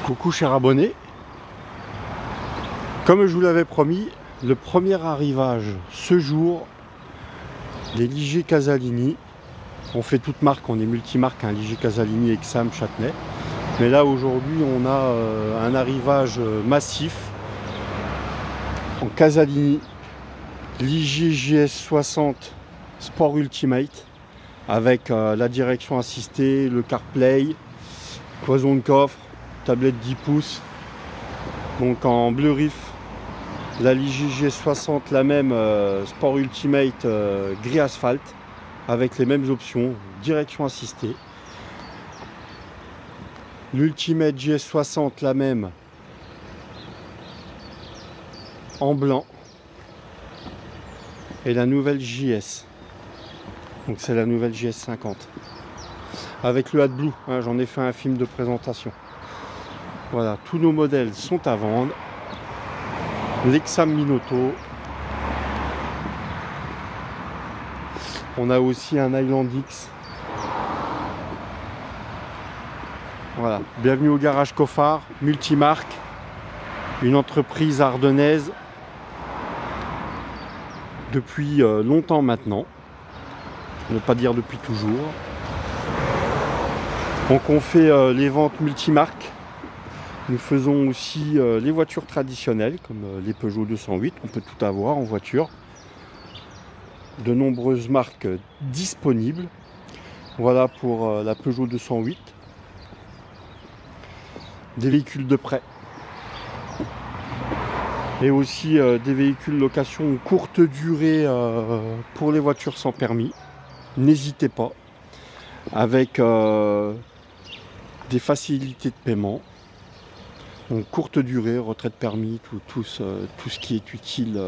Coucou chers abonnés, comme je vous l'avais promis, le premier arrivage ce jour des Ligier Casalini. On fait toute marque, on est multimarque, hein, Ligier Casalini, Exam, Châtenay. Mais là aujourd'hui on a un arrivage massif en Casalini, Ligier JS60 Sport Ultimate avec la direction assistée, le CarPlay, cloison de coffre, tablette 10 pouces, donc en bleu rif, la Ligier G60, la même Sport Ultimate gris asphalte, avec les mêmes options, direction assistée. L'Ultimate GS60, la même, en blanc. Et la nouvelle JS, donc c'est la nouvelle JS50. Avec le AdBlue, hein, j'en ai fait un film de présentation. Voilà, tous nos modèles sont à vendre. L'Exam Minoto. On a aussi un Highland X. Voilà, bienvenue au garage Coffard, multimarque, une entreprise ardennaise depuis longtemps maintenant, ne pas dire depuis toujours. Donc on fait les ventes multimarques. Nous faisons aussi les voitures traditionnelles, comme les Peugeot 208, on peut tout avoir en voiture. De nombreuses marques disponibles. Voilà pour la Peugeot 208. Des véhicules de prêt. Et aussi des véhicules location courte durée pour les voitures sans permis. N'hésitez pas. Avec des facilités de paiement. Donc courte durée, retrait de permis, tout ce qui est utile,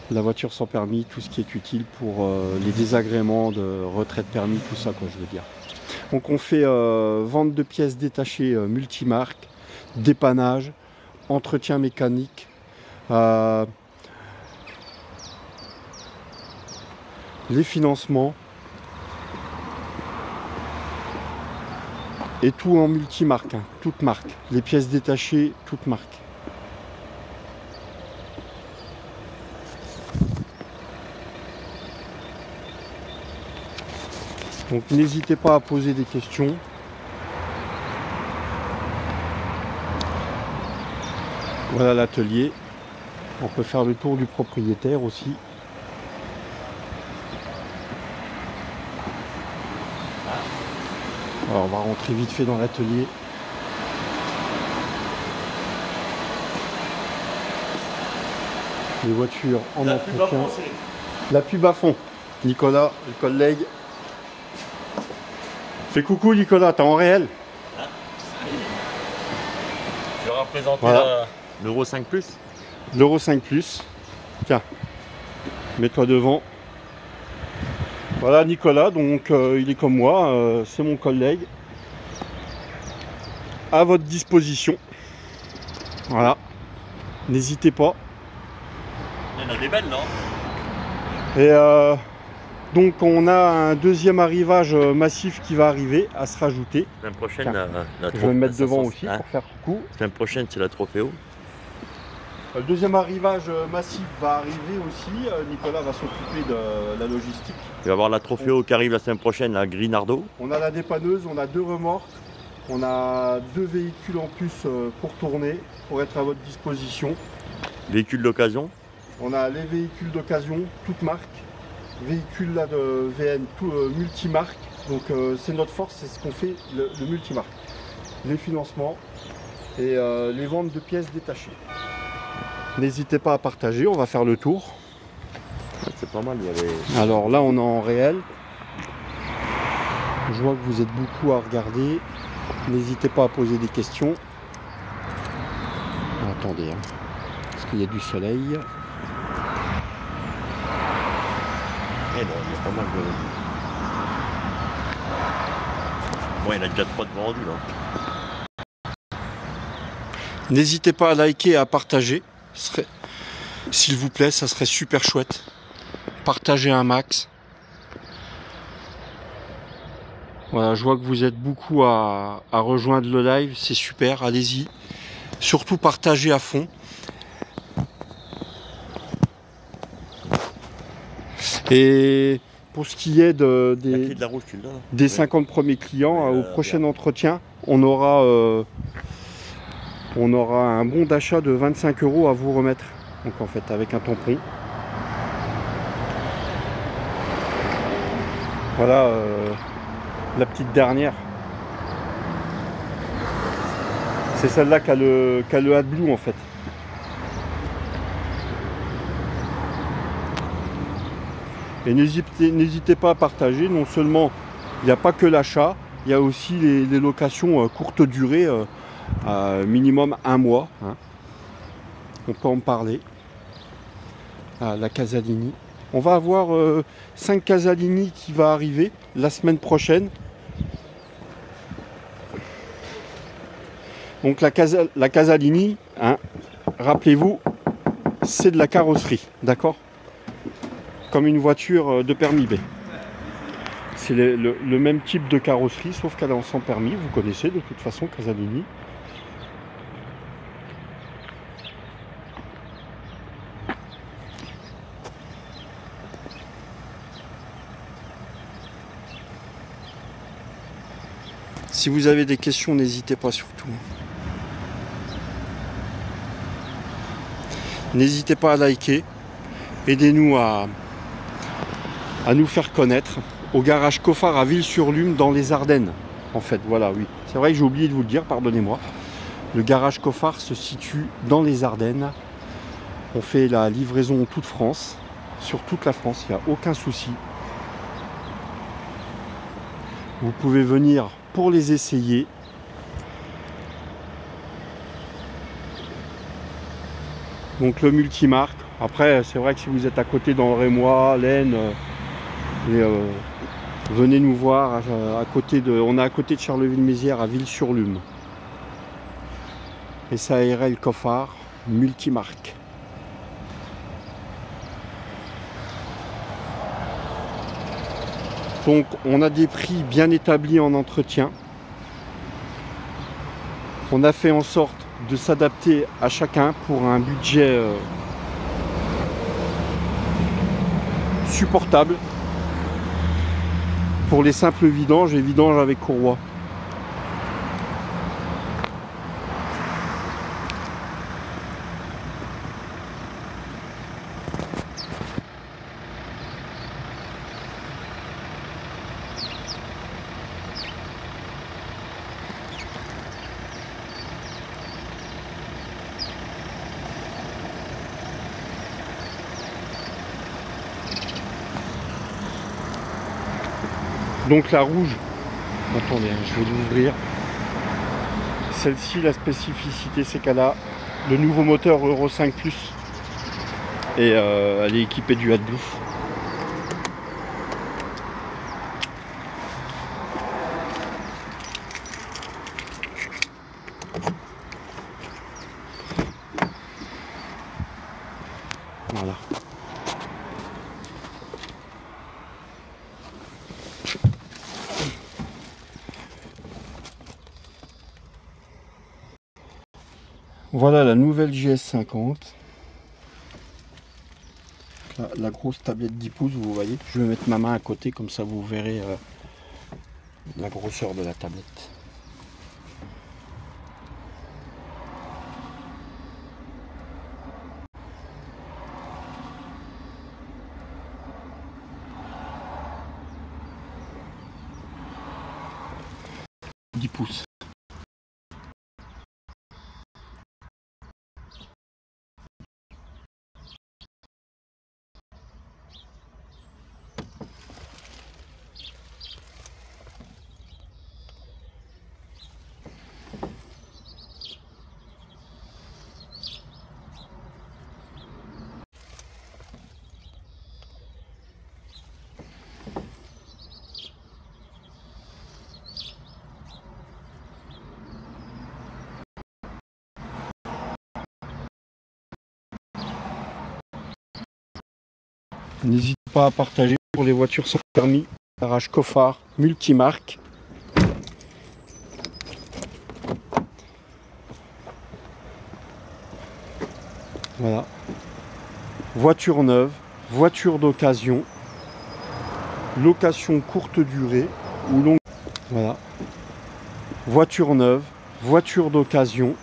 la voiture sans permis, tout ce qui est utile pour les désagréments de retrait de permis, tout ça quoi je veux dire. Donc on fait vente de pièces détachées multimarques, dépannage, entretien mécanique, les financements. Et tout en multimarque, hein, toute marque. Les pièces détachées, toute marque. Donc n'hésitez pas à poser des questions. Voilà l'atelier. On peut faire le tour du propriétaire aussi. Alors on va rentrer vite fait dans l'atelier. Les voitures en entretien. La pub à fond. Nicolas, le collègue. Fais coucou Nicolas, t'es en réel. Je vais représenter voilà. l'Euro 5 Plus. L'Euro 5 Plus. Tiens, mets-toi devant. Voilà Nicolas, donc il est comme moi, c'est mon collègue. À votre disposition. Voilà. N'hésitez pas. Il y en a des belles, non? Et donc on a un deuxième arrivage massif qui va arriver, à se rajouter. La semaine prochaine, je vais me mettre devant aussi pour faire coucou. La semaine prochaine, c'est la Trophéo. Le deuxième arrivage massif va arriver aussi. Nicolas va s'occuper de la logistique. Il va y avoir la Trophéo qui arrive la semaine prochaine, la Grinardo. On a la dépanneuse, on a 2 remorques, on a 2 véhicules en plus pour tourner, pour être à votre disposition. Véhicules d'occasion. On a les véhicules d'occasion, toutes marques. Véhicules là de VN, tout multimarque. Donc c'est notre force, c'est ce qu'on fait, le multimarque. Les financements et les ventes de pièces détachées. N'hésitez pas à partager, on va faire le tour. C'est pas mal, il y avait... Alors là on est en réel. Je vois que vous êtes beaucoup à regarder. N'hésitez pas à poser des questions. Attendez, hein, parce qu'il y a du soleil. Eh non, il y a pas mal de... Bon, il y en a déjà 3 de vendus là. N'hésitez pas à liker et à partager. S'il vous plaît, ça serait super chouette. Partagez un max. Voilà. Voilà, je vois que vous êtes beaucoup à rejoindre le live, c'est super, allez-y. Surtout partagez à fond. Et pour ce qui est des 50 premiers clients, au prochain entretien, on aura un bon d'achat de 25 € à vous remettre. Donc en fait, avec un tampon. Voilà la petite dernière. C'est celle-là qui a le AdBlue en fait. Et n'hésitez pas à partager. Non seulement il n'y a pas que l'achat, il y a aussi les locations courte durée, minimum 1 mois. Hein. On peut en parler. La Casalini. On va avoir 5 Casalini qui va arriver la semaine prochaine. Donc la Casalini, hein, rappelez-vous, c'est de la carrosserie, d'accord? Comme une voiture de permis B. C'est le même type de carrosserie, sauf qu'elle est sans permis. Vous connaissez de toute façon Casalini. Si vous avez des questions, n'hésitez pas surtout. N'hésitez pas à liker. Aidez-nous à nous faire connaître au garage Coffard à Ville-sur-Lume dans les Ardennes. En fait, voilà, oui. C'est vrai que j'ai oublié de vous le dire, pardonnez-moi. Le garage Coffard se situe dans les Ardennes. On fait la livraison en toute France, sur toute la France, il n'y a aucun souci. Vous pouvez venir pour les essayer. Donc le multimarque. Après, c'est vrai que si vous êtes à côté dans le Rémois, l'Aisne, venez nous voir on est à côté de Charleville-Mézières à Ville-sur-Lume. Et ça SARL Coffard, multimarque. Donc on a des prix bien établis en entretien. On a fait en sorte de s'adapter à chacun pour un budget supportable pour les simples vidanges et vidanges avec courroie. Donc la rouge, attendez, je vais l'ouvrir. Celle-ci, la spécificité, c'est qu'elle a le nouveau moteur Euro 5+. Et elle est équipée du AdBlue. Voilà. Voilà la nouvelle GS50. La grosse tablette 10 pouces, vous voyez. Je vais mettre ma main à côté, comme ça vous verrez la grosseur de la tablette. Pouces. N'hésitez pas à partager pour les voitures sans permis. Garage Coffard, multimarque. Voilà. Voiture neuve, voiture d'occasion, location courte durée ou longue. Voilà. Voiture neuve, voiture d'occasion,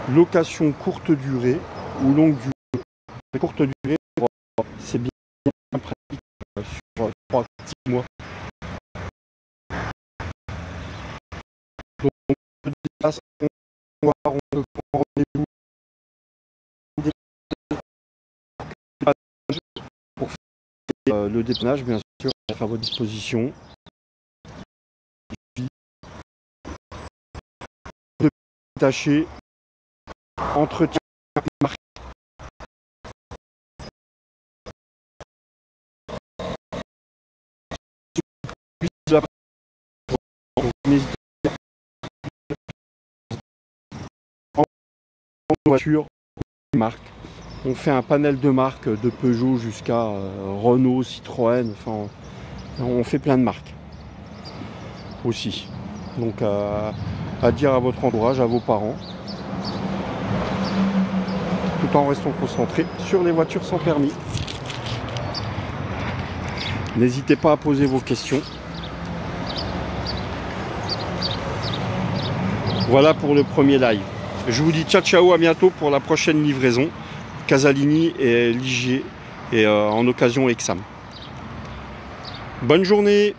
location courte durée ou longue durée. Courte durée, c'est bien pratique sur 3-6 mois. Donc, on peut prendre rendez-vous pour faire le dépannage, bien sûr, être à votre disposition. De détacher, entretien, marque. Voiture, marque. On fait un panel de marques de Peugeot jusqu'à Renault, Citroën, enfin on fait plein de marques aussi. Donc à dire à votre entourage, à vos parents, tout en restant concentré sur les voitures sans permis. N'hésitez pas à poser vos questions. Voilà pour le premier live. Je vous dis ciao ciao, à bientôt pour la prochaine livraison. Casalini et Ligier et en occasion Exam. Bonne journée.